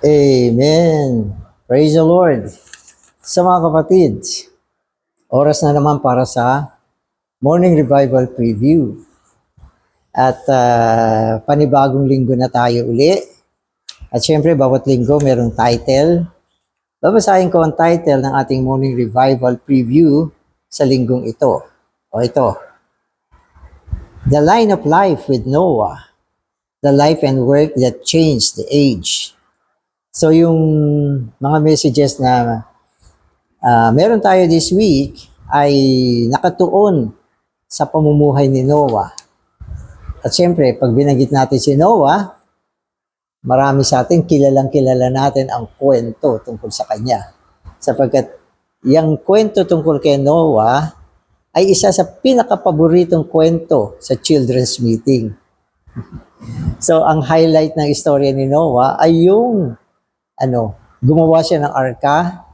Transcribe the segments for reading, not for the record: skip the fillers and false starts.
Amen. Praise the Lord. Sa mga kapatid, oras na naman para sa Morning Revival Preview. At panibagong linggo na tayo uli. At syempre, bawat linggo merong title. Babasahin ko ang title ng ating Morning Revival Preview sa linggong ito. O ito, The Line of Life with Noah. The Life and Work that Changed the Age. So yung mga messages na meron tayo this week ay nakatuon sa pamumuhay ni Noah. At siyempre, pag binanggit natin si Noah, marami sa atin kilalang-kilala natin ang kwento tungkol sa kanya. Sapagkat yung kwento tungkol kay Noah ay isa sa pinakapaboritong kwento sa children's meeting. So, ang highlight ng istorya ni Noah ay yung gumawa siya ng arka,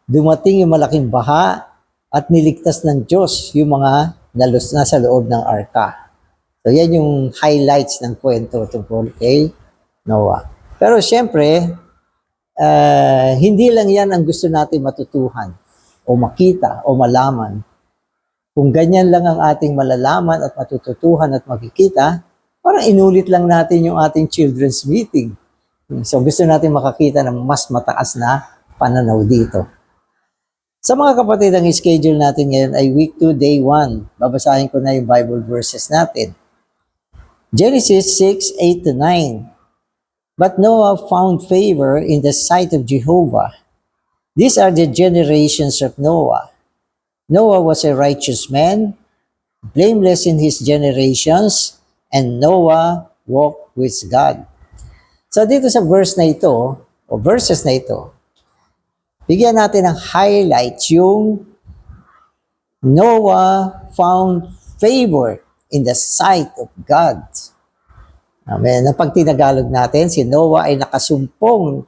dumating yung malaking baha, at niligtas ng Diyos yung mga nasa loob ng arka. So, yan yung highlights ng kwento tungkol kay Noah. Pero siyempre, hindi lang yan ang gusto natin matutuhan o makita o malaman. Kung ganyan lang ang ating malalaman at matututuhan at makikita, parang inulit lang natin yung ating children's meeting. So gusto natin makakita ng mas mataas na pananaw dito. Sa mga kapatid, ang schedule natin ngayon ay week 2, day 1. Babasahin ko na yung Bible verses natin. Genesis 6:8-9. But Noah found favor in the sight of Jehovah. These are the generations of Noah. Noah was a righteous man, blameless in his generations, and Noah walked with God. So dito sa verses na ito, bigyan natin ng highlights yung Noah found favor in the sight of God. Amen. Pag tinagalog natin, si Noah ay nakasumpong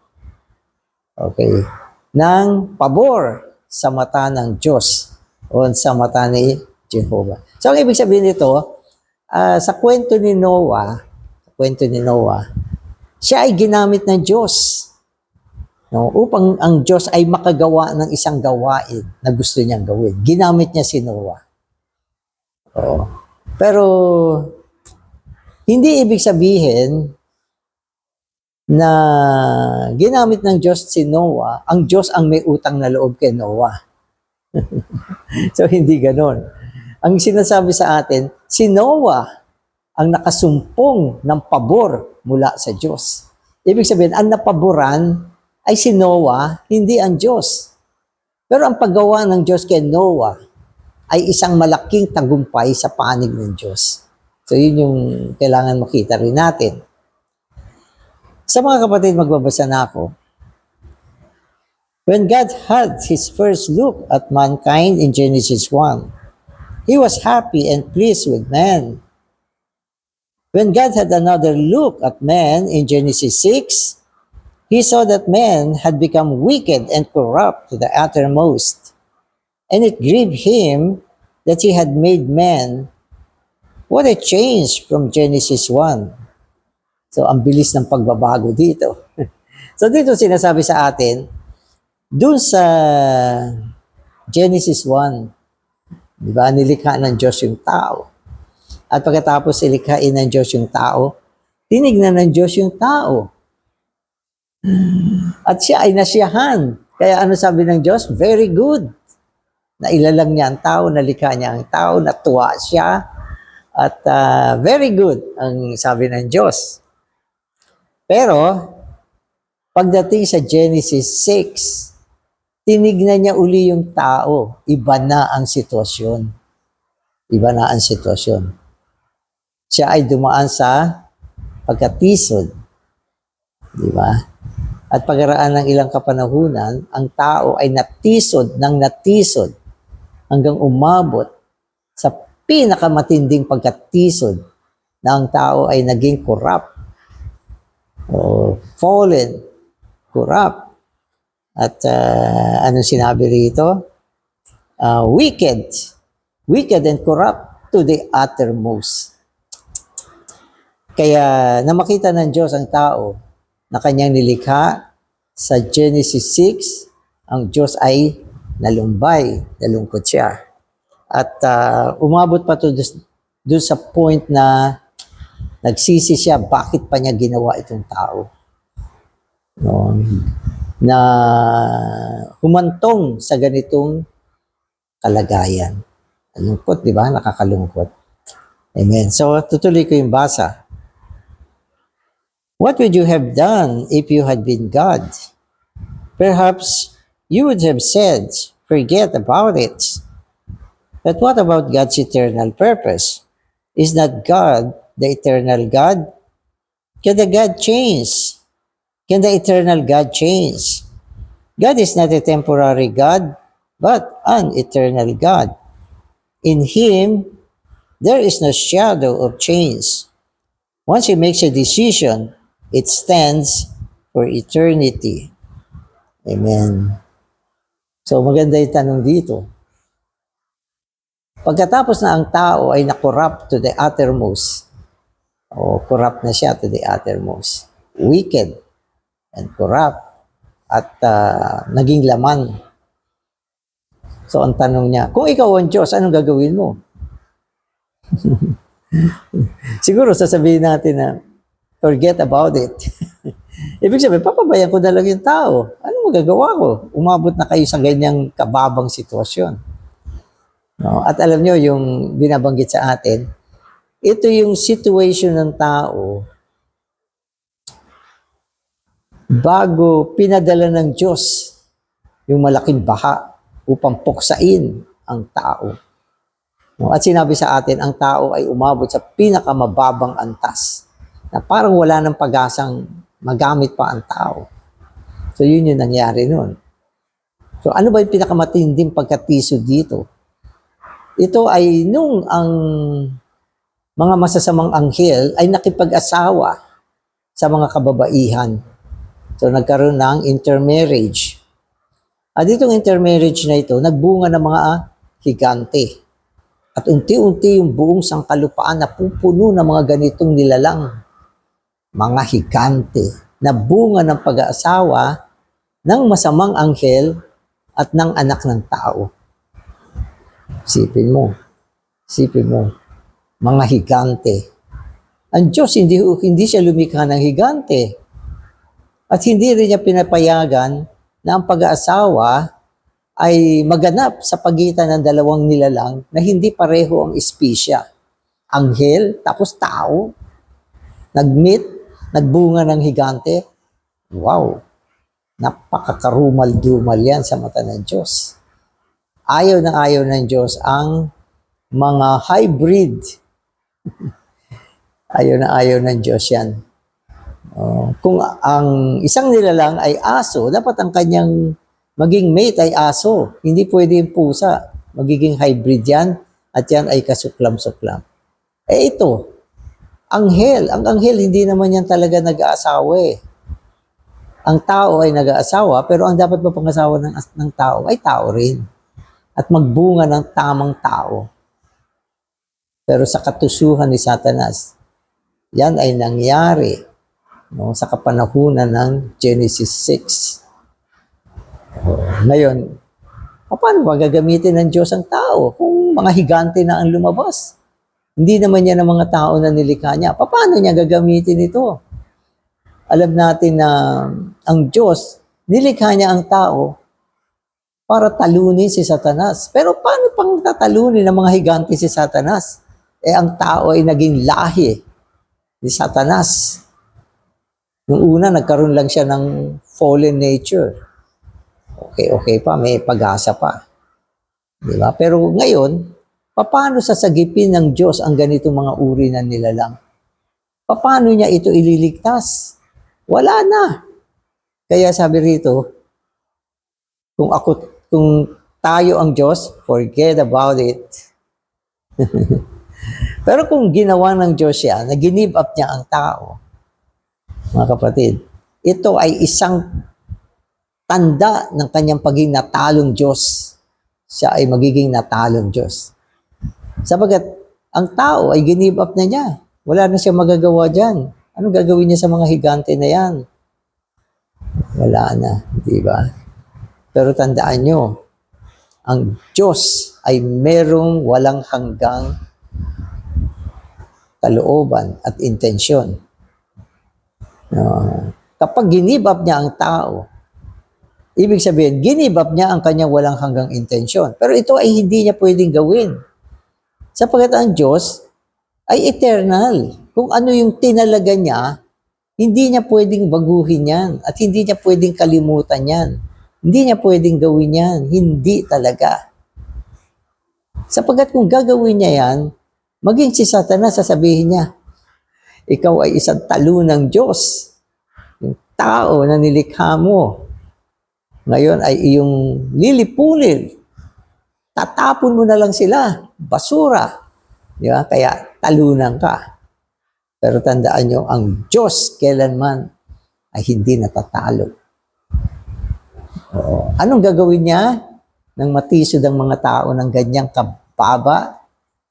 ng pabor sa mata ng Diyos o sa mata ni Jehovah. So ang ibig sabihin nito, sa kwento ni Noah, siya ay ginamit ng Diyos upang ang Diyos ay makagawa ng isang gawain na gusto niyang gawin. Ginamit niya si Noah. Pero hindi ibig sabihin na ginamit ng Diyos si Noah, ang Diyos ang may utang na loob kay Noah. So hindi ganon. Ang sinasabi sa atin, si Noah ang nakasumpong ng pabor mula sa Diyos. Ibig sabihin, ang napaboran ay si Noah, hindi ang Diyos. Pero ang paggawa ng Diyos kay Noah ay isang malaking tagumpay sa panig ng Diyos. So yun yung kailangan makita rin natin. Sa mga kapatid, magbabasa na ako. When God had his first look at mankind in Genesis 1, he was happy and pleased with man. When God had another look at man in Genesis 6, he saw that man had become wicked and corrupt to the uttermost. And it grieved him that he had made man. What a change from Genesis 1. So, ang bilis ng pagbabago dito. So, dito sinasabi sa atin, dun sa Genesis 1, di ba, nilikha ng Diyos yung tao. At pagkatapos ilikhain ng Diyos yung tao, tinignan ng Diyos yung tao. At siya ay nasiyahan. Kaya ano sabi ng Diyos? Very good. Nailalang niya ang tao, nalikha niya ang tao, natuwa siya. At very good ang sabi ng Diyos. Pero, pagdating sa Genesis 6, tinignan niya uli yung tao. Iba na ang sitwasyon. Siya ay dumaan sa pagkatisod. Di ba? At pagkaraan ng ilang kapanahunan, ang tao ay natisod hanggang umabot sa pinakamatinding pagkatisod na ang tao ay naging corrupt. Fallen, corrupt. At anong sinabi rito? Wicked and corrupt to the uttermost. Kaya na makita ng Diyos ang tao na kanyang nilikha sa Genesis 6, ang Diyos ay nalumbay, nalungkot siya. At umabot pa to doon sa point na nagsisi siya, bakit pa niya ginawa itong tao? No? Na humantong sa ganitong kalagayan. Lungkot, di ba? Nakakalungkot. Amen. So, tutuloy ko yung basa. What would you have done if you had been God? Perhaps you would have said, forget about it. But what about God's eternal purpose? Is not God the eternal God? Can the God change? Can the eternal God change? God is not a temporary God, but an eternal God. In Him, there is no shadow of change. Once He makes a decision, it stands for eternity. Amen. So maganda yung tanong dito. Pagkatapos na ang tao ay na-corrupt to the uttermost, o corrupt na siya to the uttermost, wicked and corrupt, at naging laman. So ang tanong niya, kung ikaw ang Diyos, anong gagawin mo? Siguro sasabihin natin na, forget about it. Ibig sabihin, papabayan ko na lang yung tao. Ano magagawa ko? Umabot na kayo sa ganyang kababang sitwasyon. No? At alam nyo, yung binabanggit sa atin, ito yung situation ng tao bago pinadala ng Diyos yung malaking baha upang puksain ang tao. No? At sinabi sa atin, ang tao ay umabot sa pinakamababang antas na parang wala ng pag-asang magamit pa ang tao. So yun yung nangyari nun. So ano ba yung pinakamatinding pagkatiso dito? Ito ay nung ang mga masasamang anghel ay nakipag-asawa sa mga kababaihan. So nagkaroon ng intermarriage. At itong intermarriage na ito, nagbunga ng mga higante. At unti-unti yung buong sangkalupaan na pupuno ng mga ganitong nilalang, mga higante, na bunga ng pag-aasawa ng masamang anghel at ng anak ng tao. Sipin mo, mga higante. Ang Diyos, hindi siya lumikha ng higante. At hindi rin niya pinapayagan na ang pag-aasawa ay maganap sa pagitan ng dalawang nilalang na hindi pareho ang espesya. Anghel, tapos tao. Nag-meet, nagbunga ng higante. Wow! Napakakarumal-dumal yan sa mata ng Diyos. Ayaw ng Diyos ang mga hybrid. ayaw ng Diyos yan. Kung ang isang nilalang ay aso, dapat ang kanyang maging mate ay aso. Hindi pwede yung pusa. Magiging hybrid yan at yan ay kasuklam-suklam. Ito, anghel. Ang anghel, hindi naman yan talaga nag-aasawa eh. Ang tao ay nag-aasawa, pero ang dapat mapangasawa ng tao ay tao rin. At magbunga ng tamang tao. Pero sa katusuhan ni Satanas, yan ay nangyari sa kapanahunan ng Genesis 6. Ngayon, paano ba gagamitin ng Diyos ang tao kung mga higante na ang lumabas? Hindi naman yan ang mga tao na nilikha niya. Paano niya gagamitin ito? Alam natin na ang Diyos, nilikha niya ang tao para talunin si Satanas. Pero paano pang tatalunin ng mga higante si Satanas? Ang tao ay naging lahi ni Satanas. Nung una, nagkaroon lang siya ng fallen nature. Okay pa, may pag-asa pa. Diba? Pero ngayon, paano sasagipin ng Diyos ang ganitong mga uri ng nilalang? Paano niya ito ililigtas? Wala na. Kaya sabi rito, kung tayo ang Diyos, forget about it. Pero kung ginawa ng Diyos siya, na give up niya ang tao, mga kapatid, ito ay isang tanda ng kanyang pagiging natalong Diyos. Siya ay magiging natalong Diyos. Sabagat ang tao ay give up na niya. Wala na siya magagawa dyan. Anong gagawin niya sa mga higante na yan? Wala na, di ba? Pero tandaan nyo, ang Diyos ay merong walang hanggang kalooban at intensyon. Kapag ginibab niya ang tao, ibig sabihin, ginibab niya ang kanyang walang hanggang intensyon. Pero ito ay hindi niya pwedeng gawin. Sapagkat ang Diyos ay eternal. Kung ano yung tinalaga niya, hindi niya pwedeng baguhin yan at hindi niya pwedeng kalimutan yan. Hindi niya pwedeng gawin yan. Hindi talaga. Sapagkat kung gagawin niya yan, maging si Satanas, sasabihin niya, ikaw ay isang talo ng Diyos. Yung tao na nilikha mo, ngayon ay iyong lilipunin. Tatapon mo na lang sila. Basura. Di ba? Kaya talunan ka. Pero tandaan nyo, ang Diyos kailanman ay hindi natatalo. Oo. Anong gagawin niya nang matisod ang mga tao ng ganyang kababa?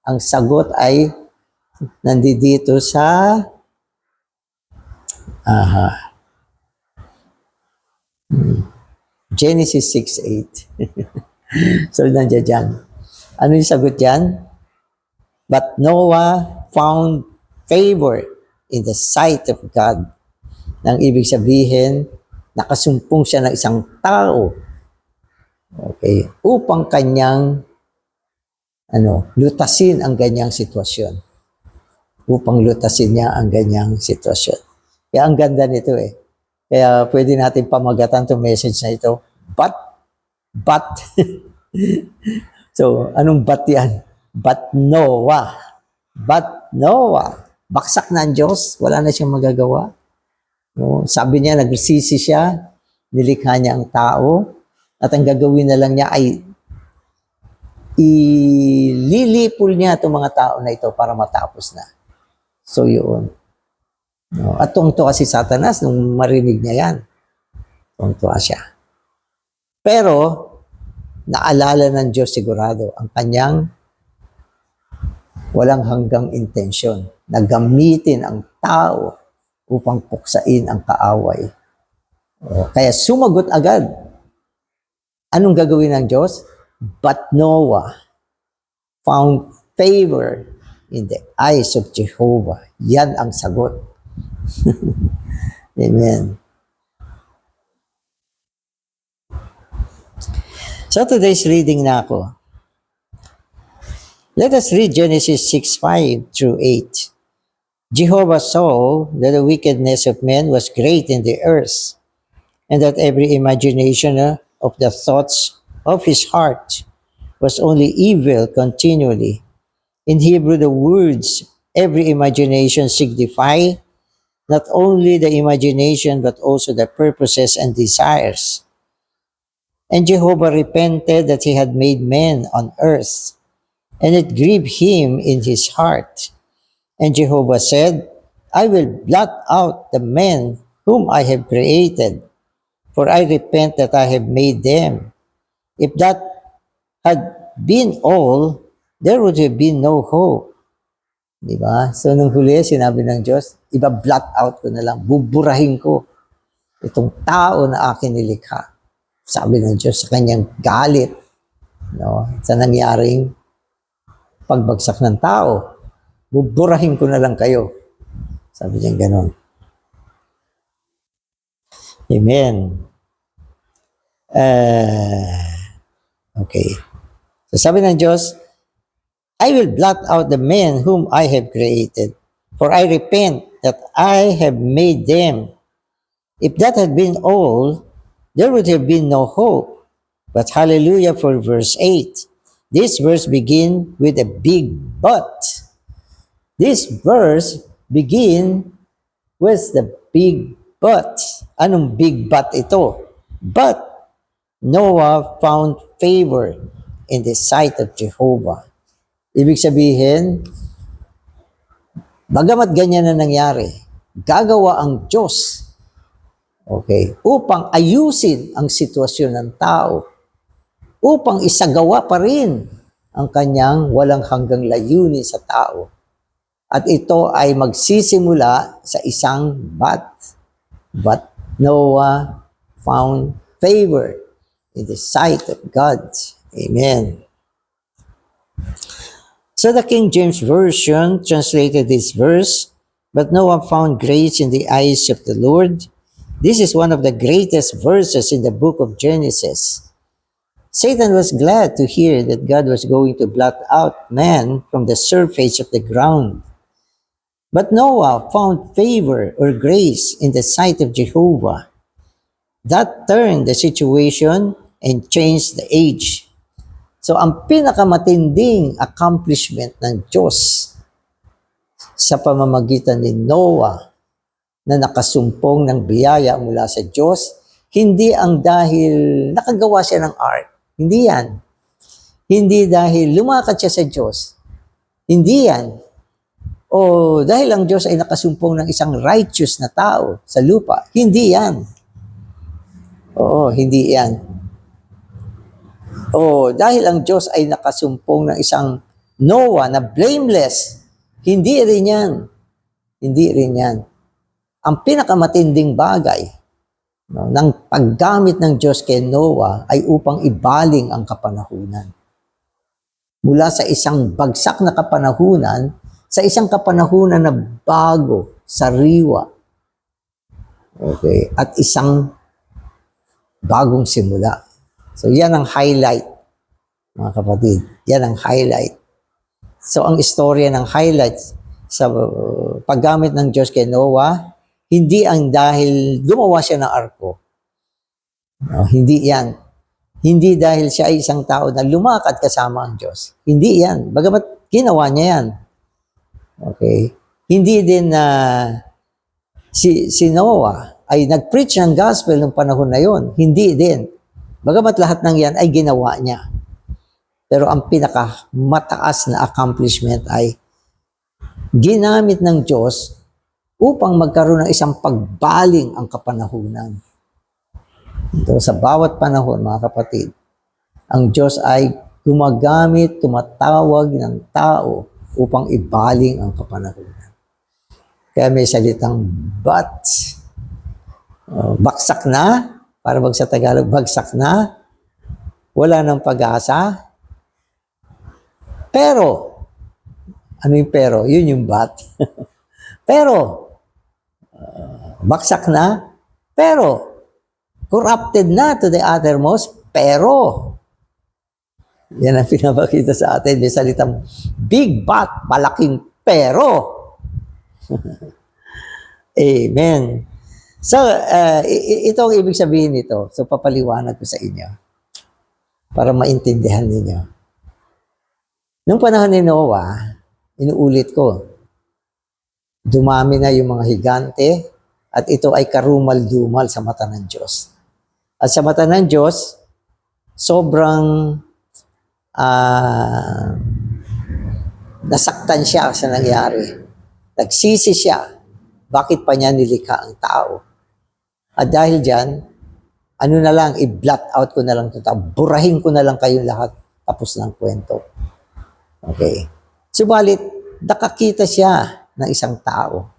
Ang sagot ay nandito sa Genesis 6:8. So, nandiyan dyan. Ano yung sagot dyan? But Noah found favor in the sight of God. Nang ibig sabihin, nakasumpong siya ng isang tao. Okay. Upang kanyang lutasin ang ganyang sitwasyon. Upang lutasin niya ang ganyang sitwasyon. Kaya ang ganda nito eh. Kaya pwede natin pamagatan itong message na ito. But. So, anong but yan? But Noah. Baksak na ang Diyos. Wala na siyang magagawa. No? Sabi niya, nagsisi siya. Nilikha niya ang tao. At ang gagawin na lang niya ay ililipol niya itong mga tao na ito para matapos na. So, yun. No? At tungtuwa si Satanas nung marinig niya yan. Tungtuwa siya. Pero, naalala ng Diyos sigurado ang kanyang walang hanggang intensyon na gamitin ang tao upang puksain ang kaaway. Kaya sumagot agad. Anong gagawin ng Diyos? But Noah found favor in the eyes of Jehovah. Yan ang sagot. Amen. So today's reading na ako. Let us read Genesis 6:5 through 8. Jehovah saw that the wickedness of men was great in the earth, and that every imagination of the thoughts of his heart was only evil continually. In Hebrew, the words every imagination signify not only the imagination but also the purposes and desires. And Jehovah repented that he had made man on earth, and it grieved him in his heart. And Jehovah said, I will blot out the men whom I have created, for I repent that I have made them. If that had been all, there would have been no hope. Diba? So nung huli, sinabi ng Diyos, iba-blot out ko na lang, buburahin ko itong tao na akin nilikha. Sabi ng Diyos sa kanyang galit, no, sa nangyaring pagbagsak ng tao. Buburahin ko na lang kayo. Sabi niya gano'n. Amen. Okay. So sabi ng Diyos, I will blot out the men whom I have created, for I repent that I have made them. If that had been all, there would have been no hope. But hallelujah for verse 8. This verse begins with a big but. This verse begins with the big but. Anong big but ito? But Noah found favor in the sight of Jehovah. Ibig sabihin, bagamat ganyan na nangyari, gagawa ang Diyos, okay, upang ayusin ang sitwasyon ng tao, upang isagawa pa rin ang kanyang walang hanggang layunin sa tao. At ito ay magsisimula sa isang but. But Noah found favor in the sight of God. Amen. So the King James Version translated this verse, but Noah found grace in the eyes of the Lord. This is one of the greatest verses in the book of Genesis. Satan was glad to hear that God was going to blot out man from the surface of the ground. But Noah found favor or grace in the sight of Jehovah. That turned the situation and changed the age. So ang pinakamatinding accomplishment ng Diyos sa pamamagitan ni Noah na nakasumpong ng biyaya mula sa Diyos, hindi ang dahil nakagawa siya ng ark. Hindi yan. Hindi dahil lumakad siya sa Diyos. Hindi yan. O dahil ang Diyos ay nakasumpong ng isang righteous na tao sa lupa. Hindi yan. Oo, hindi yan. O dahil ang Diyos ay nakasumpong ng isang Noah na blameless. Hindi rin yan. Hindi rin yan. Ang pinakamatinding bagay ng paggamit ng Diyos kay Noah ay upang ibaling ang kapanahunan. Mula sa isang bagsak na kapanahunan, sa isang kapanahunan na bago, sariwa. Okay? At isang bagong simula. So yan ang highlight, mga kapatid. Yan ang highlight. So ang istorya ng highlights sa paggamit ng Diyos kay Noah, hindi ang dahil gumawa siya ng arko. No, hindi yan. Hindi dahil siya ay isang tao na lumakad kasama ang Diyos. Hindi yan. Bagamat ginawa niya yan. Okay? Hindi din na si Noah ay nag-preach ng gospel ng panahon na yon. Hindi din. Bagamat lahat ng yan ay ginawa niya. Pero ang pinakamataas na accomplishment ay ginamit ng Diyos upang magkaroon ng isang pagbaling ang kapanahunan. So, sa bawat panahon, mga kapatid, ang Diyos ay gumagamit, tumatawag ng tao upang ibaling ang kapanahunan. Kaya may salitang but, baksak na, para wag sa Tagalog, bagsak na, wala nang pag-asa. Pero, ano yung pero? Yun yung but. Pero, baksak na, pero, corrupted na to the uttermost, pero, yan ang pinapakita sa atin, may salitang big but, malaking pero. Amen. So, ito ang ibig sabihin nito. So, papaliwanag ko sa inyo para maintindihan ninyo. Nung panahon ni Noah, inuulit ko, dumami na yung mga higante at ito ay karumal-dumal sa mata ng Diyos. At sa mata ng Diyos, sobrang nasaktan siya sa nangyari. Nagsisi siya. Bakit pa niya nilikha ang tao? At dahil dyan, ano na lang, i-blot out ko na lang ito. Burahin ko na lang kayong lahat. Tapos ng kwento. Okay. Subalit, nakakita siya ng isang tao.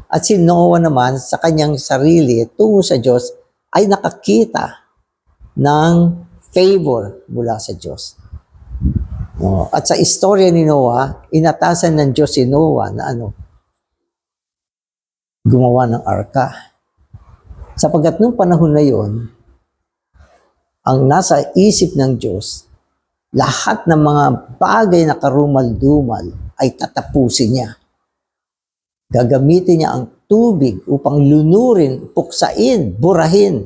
At si Noah naman, sa kanyang sarili, tungo sa Diyos, ay nakakita ng favor mula sa Diyos. At sa istorya ni Noah, inatasan ng Diyos si Noah na gumawa ng arka. Sapagkat nung panahon na yon, ang nasa isip ng Diyos, lahat ng mga bagay na karumal-dumal ay tatapusin niya. Gagamitin niya ang tubig upang lunurin, puksain, burahin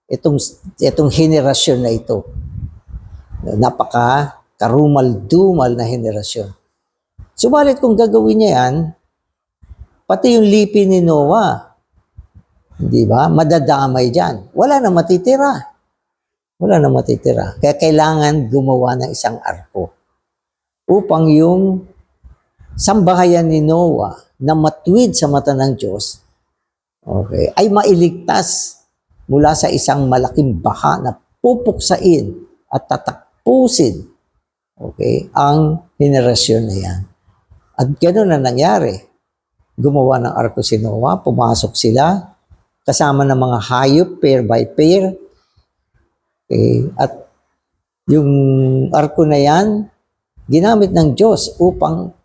itong henerasyon na ito. Napaka karumal-dumal na henerasyon. Subalit kung gagawin niya yan, pati yung lipi ni Noah, di ba? Madadamay dyan. Wala na matitira. Wala na matitira. Kaya kailangan gumawa ng isang arko upang yung sambahayan ni Noah na matuwid sa mata ng Diyos, okay, ay mailigtas mula sa isang malaking baha na pupuksain at tatapusin, okay, ang henerasyon na yan. At gano'n na nangyari. Gumawa ng arko si Noah, pumasok sila, kasama ng mga hayop, pair by pair. Okay? At yung arko na yan, ginamit ng Diyos upang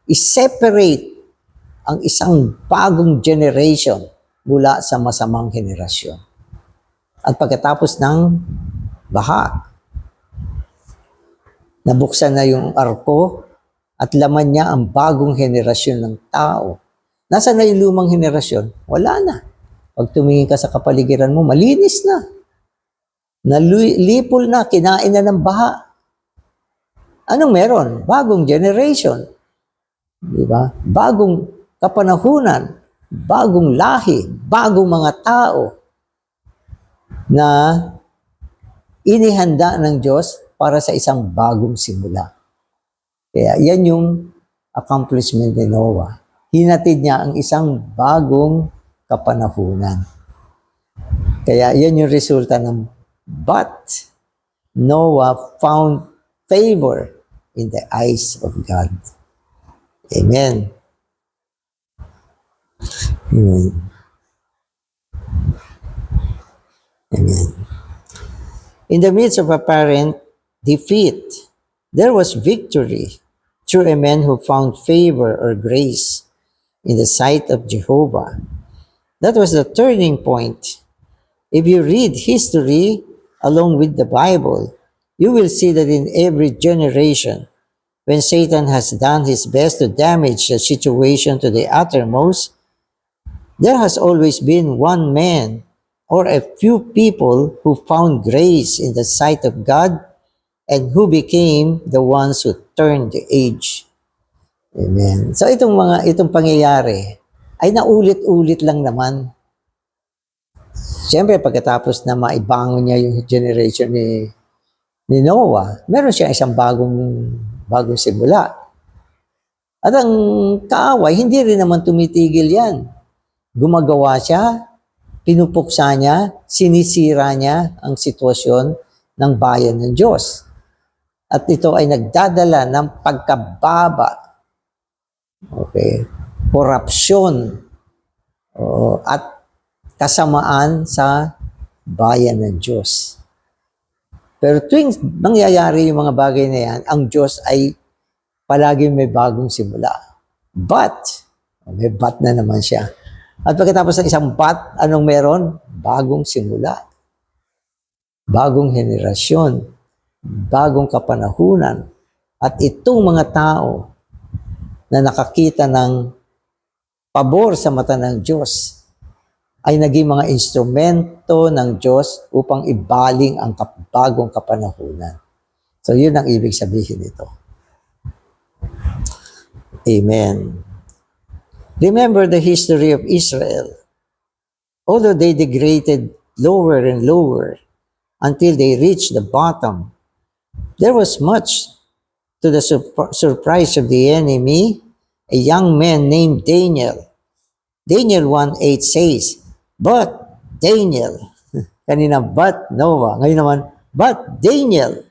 i-separate ang isang bagong generation mula sa masamang henerasyon. At pagkatapos ng baha, nabuksan na yung arko at laman niya ang bagong henerasyon ng tao. Nasaan na yung lumang henerasyon? Wala na. Pag tumingin ka sa kapaligiran mo, malinis na. Nalipol na, kinain na ng baha. Anong meron? Bagong generation. Di ba? Bagong kapanahunan, bagong lahi, bagong mga tao na inihanda ng Diyos para sa isang bagong simula. Kaya yan yung accomplishment ni Noah. Hinatid niya ang isang bagong kapanahunan. Kaya yan yung resulta ng but Noah found favor in the eyes of God. Amen. Amen. Amen. In the midst of apparent defeat, there was victory through a man who found favor or grace in the sight of Jehovah. That was the turning point. If you read history along with the Bible, you will see that in every generation, when Satan has done his best to damage the situation to the uttermost, there has always been one man or a few people who found grace in the sight of God and who became the ones who turned the age. Amen. So itong pangyayari ay naulit-ulit lang naman. Siyempre, pagkatapos na maibangon niya yung generation ni Noah, meron siya isang bagong simula. At ang kaaway, hindi rin naman tumitigil yan. Gumagawa siya, pinupuksa niya, sinisira niya ang sitwasyon ng bayan ng Diyos. At ito ay nagdadala ng pagkababa, okay, korupsyon, at kasamaan sa bayan ng Diyos. Pero tuwing nangyayari yung mga bagay na yan, ang Diyos ay palagi may bagong simula. But, may but na naman siya. At pagkatapos ng isang but, anong meron? Bagong simula. Bagong henerasyon. Bagong kapanahunan. At itong mga tao na nakakita ng pabor sa mata ng Diyos ay naging mga instrumento ng Diyos upang ibaling ang bagong kapanahunan. So, yun ang ibig sabihin nito. Amen. Remember the history of Israel. Although they degraded lower and lower until they reached the bottom, there was much to the surprise of the enemy, a young man named Daniel. Daniel 1:8 says, but Daniel, kanina but Noah, ngayon naman, but Daniel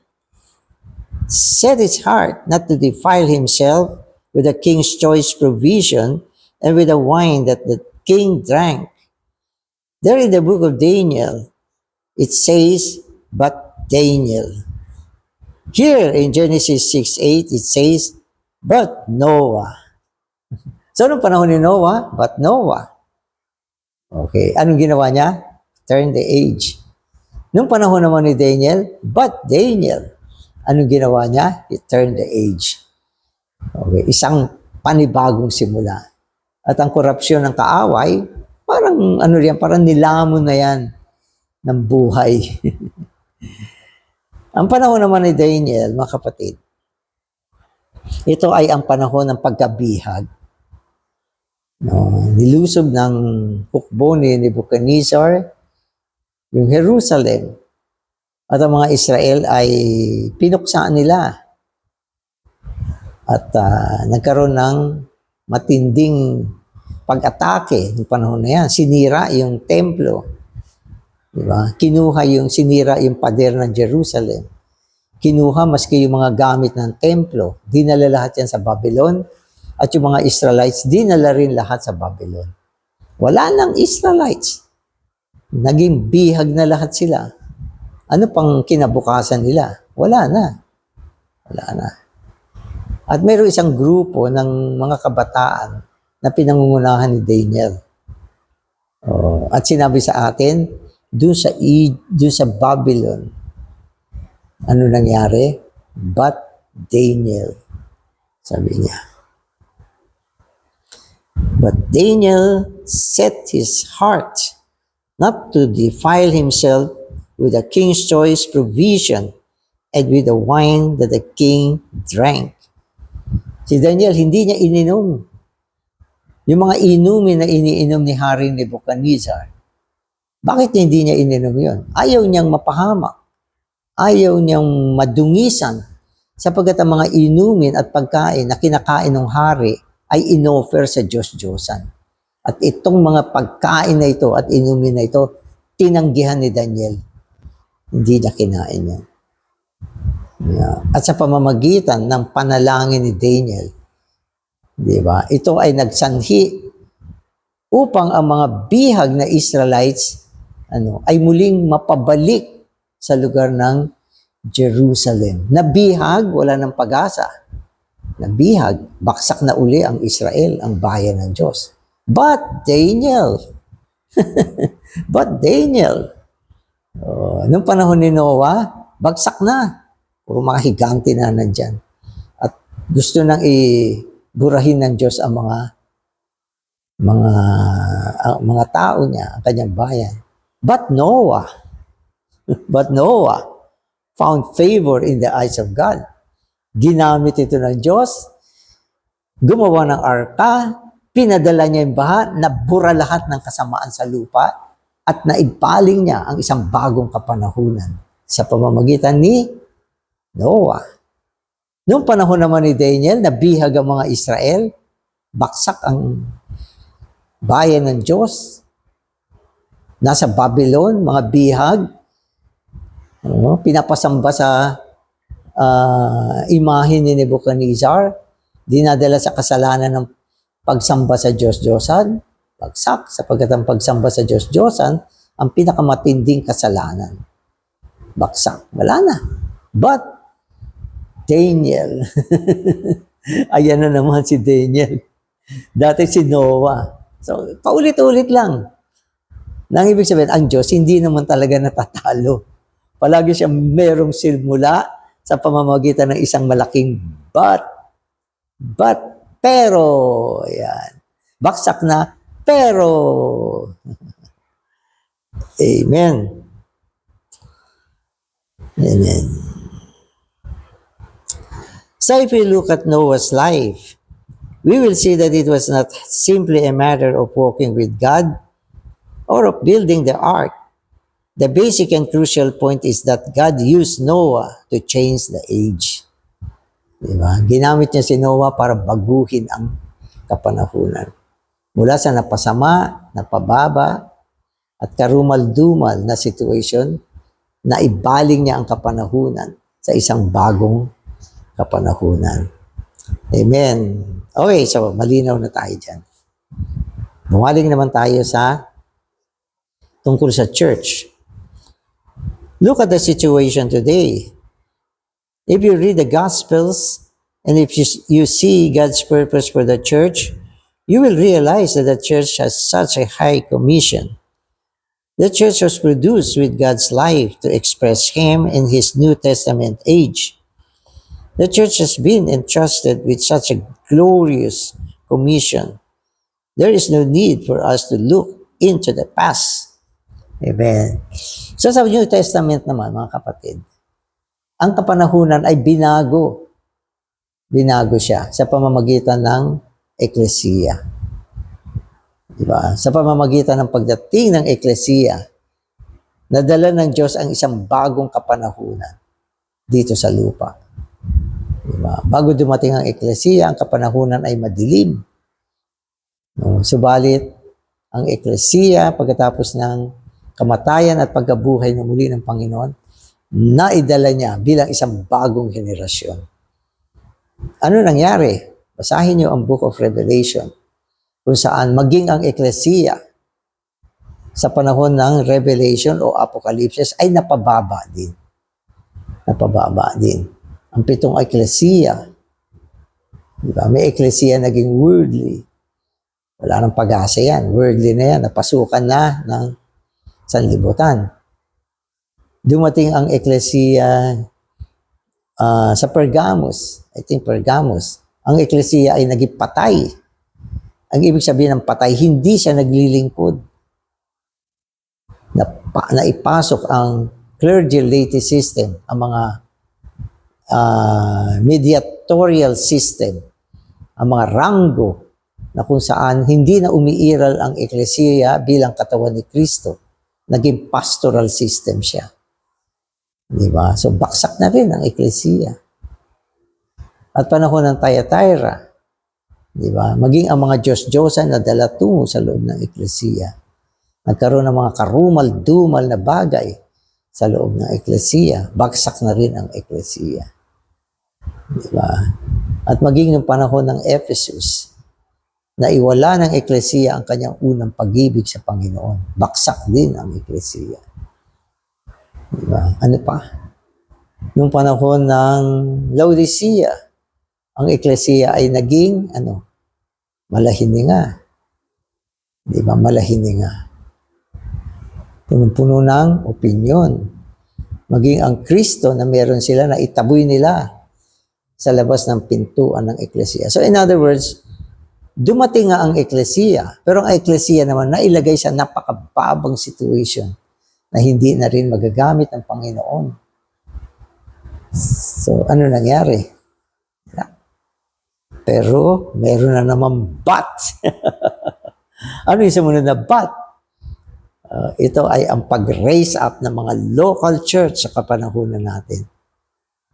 set his heart not to defile himself with the king's choice provision and with the wine that the king drank. There in the book of Daniel, it says, but Daniel. Here in Genesis 6:8, it says, but Noah. So, anong panahon ni Noah? But Noah. Okay, anong ginawa niya? Turn the age. Nung panahon naman ni Daniel, but Daniel. Anong ginawa niya? He turned the age. Okay, isang panibagong simula. At ang korupsyon ng kaaway, parang parang nilamon na yan ng buhay. Ang panahon naman ni Daniel, mga kapatid, ito ay ang panahon ng pagkabihag. Nilusob ng hukbo ni Nebuchadnezzar yung Jerusalem. At ang mga Israel ay pinuksaan nila. At nagkaroon ng matinding pag-atake ng panahon na yan. Sinira yung templo. Diba? Sinira yung pader ng Jerusalem. Kinuha maski yung mga gamit ng templo. Dinala lahat yan sa Babylon. At yung mga Israelites, dinala rin lahat sa Babylon. Wala nang Israelites. Naging bihag na lahat sila. Ano pang kinabukasan nila? Wala na. Wala na. At mayroong isang grupo ng mga kabataan na pinangungunahan ni Daniel. At sinabi sa atin, doon sa Babylon, ano nangyari? But Daniel, sabi niya. But Daniel set his heart not to defile himself with the king's choice provision and with the wine that the king drank. Si Daniel, hindi niya ininom yung mga inumin na iniinom ni Hari Nebuchadnezzar. Bakit hindi niya ininom yun? Ayaw niyang mapahamak. Ayaw niyang madungisan sapagkat ang mga inumin at pagkain na kinakain ng hari ay inoffer sa Diyos-Diyosan. At itong mga pagkain na ito at inumin na ito, tinanggihan ni Daniel. Hindi niya kinain yan. Yeah. At sa pamamagitan ng panalangin ni Daniel, di ba? Ito ay nagsanhi upang ang mga bihag na Israelites ay muling mapabalik sa lugar ng Jerusalem. Nabihag, wala ng pag-asa. Nabihag, baksak na uli ang Israel, ang bayan ng Diyos. But Daniel, nung panahon ni Noah, bagsak na. Puro mga higante na nandyan. At gusto nang iburahin ng Diyos ang mga tao niya, ang kanyang bayan. But Noah found favor in the eyes of God. Ginamit ito ng Diyos, gumawa ng arka, pinadala niya yung baha, nabura lahat ng kasamaan sa lupa, at naibaling niya ang isang bagong kapanahunan sa pamamagitan ni Noah. Noong panahon naman ni Daniel, nabihag ang mga Israel, baksak ang bayan ng Diyos, nasa Babylon, mga bihag, pinapasamba sa imahe ni Nebuchadnezzar, dinadala sa kasalanan ng pagsamba sa Diyos-Diyosan, bagsak, sapagkat ang pagsamba sa Diyos-Diyosan, ang pinakamatinding kasalanan. Baksak, wala na. But Daniel, ayan na naman si Daniel. Dati si Noah. So, paulit-ulit lang. Nang ibig sabihin, ang Diyos hindi naman talaga natatalo. Palagi siya merong silmula sa pamamagitan ng isang malaking but, pero, yan. Baksak na, pero. Amen. Amen. So if we look at Noah's life, we will see that it was not simply a matter of walking with God or of building the ark. The basic and crucial point is that God used Noah to change the age. Diba? Ginamit niya si Noah para baguhin ang kapanahunan. Mula sa napasama, napababa, at karumal-dumal na situation, na ibaling niya ang kapanahunan sa isang bagong kapanahunan. Amen. Okay, so malinaw na tayo dyan. Bumaling naman tayo sa tungkol sa church. Look at the situation today. If you read the Gospels, and if you see God's purpose for the church, you will realize that the church has such a high commission. The church was produced with God's life to express Him in His New Testament age. The church has been entrusted with such a glorious commission. There is no need for us to look into the past. Amen. So sa New Testament naman, mga kapatid, ang kapanahunan ay binago. Binago siya sa pamamagitan ng eklesiya. Diba? Sa pamamagitan ng pagdating ng eklesiya, nadala ng Diyos ang isang bagong kapanahunan dito sa lupa. Diba? Bago dumating ang eklesiya, ang kapanahunan ay madilim. Subalit, ang eklesiya, pagkatapos ng kamatayan at pagkabuhay na muli ng Panginoon, naidala niya bilang isang bagong henerasyon. Ano nangyari? Basahin niyo ang Book of Revelation, kung saan maging ang eklesiya sa panahon ng Revelation o Apocalypse ay napababa din. Napababa din. Ang 7 eklesiya, diba? May eklesiya naging worldly. Wala nang pag-asa yan. Worldly na yan. Napasukan na ng sanlibutan. Dumating ang eklesiya sa Pergamos. I think Pergamos. Ang eklesiya ay naging patay. Ang ibig sabihin ng patay, hindi siya naglilingkod. Naipasok ang clergy laity system, ang mga mediatorial system, ang mga ranggo na kung saan hindi na umiiral ang eklesiya bilang katawan ni Kristo. Naging pastoral system siya. Diba? So, baksak na rin ang eklesiya. At panahon ng Thyatira, diba? Maging ang mga Diyos-Diyosan na dala tungo sa loob ng eklesiya. Nagkaroon ng mga karumal-dumal na bagay sa loob ng eklesiya. Bagsak na rin ang eklesiya. Diba? At maging ng panahon ng Ephesus, na iwala ng eklesiya ang kanyang unang pag-ibig sa Panginoon. Baksak din ang eklesiya. Diba? Ano pa? Nung panahon ng Laodicea, ang eklesiya ay naging, malahininga. Diba? Malahininga. Punong-puno ng opinyon. Maging ang Kristo na meron sila na itaboy nila sa labas ng pintuan ng eklesiya. So in other words, dumating nga ang eklesiya, pero ang eklesiya naman nailagay sa napakababang situation na hindi na rin magagamit ng Panginoon. So ano nangyari? Pero meron na naman but. Ano yung sumunod na but? Ito ay ang pag-raise up ng mga local church sa kapanahunan natin.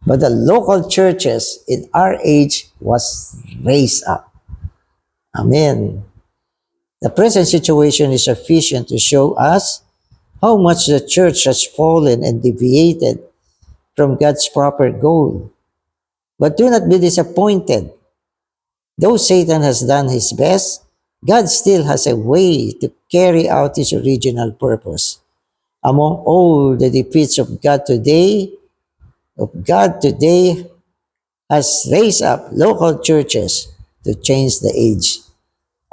But the local churches in our age was raised up. Amen. The present situation is sufficient to show us how much the church has fallen and deviated from God's proper goal. But do not be disappointed. Though Satan has done his best, God still has a way to carry out his original purpose. Among all the defeats of God today has raised up local churches to change the age.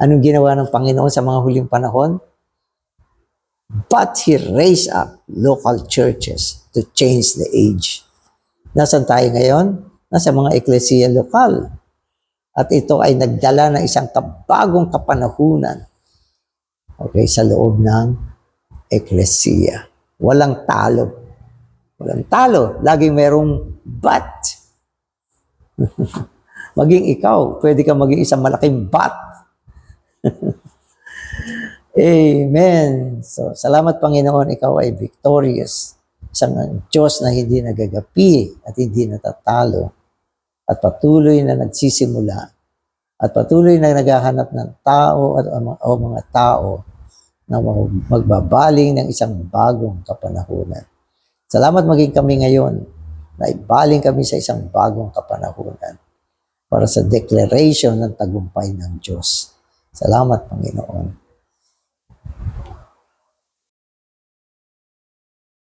Anong ginawa ng Panginoon sa mga huling panahon? But He raised up local churches to change the age. Nasaan tayo ngayon? Nasa mga eklesiya lokal. At ito ay nagdala ng isang kabagong kapanahunan, okay, sa loob ng eklesiya. Walang talo. Walang talo. Laging merong but. Maging ikaw, pwede ka maging isang malaking but. Amen. So, salamat Panginoon, ikaw ay victorious. Isang Diyos na hindi nagagapi at hindi natatalo. At patuloy na nagsisimula at patuloy na naghahanap ng tao o mga tao na magbabaling ng isang bagong kapanahunan. Salamat maging kami ngayon na ibaling kami sa isang bagong kapanahunan para sa declaration ng tagumpay ng Diyos. Salamat, Panginoon.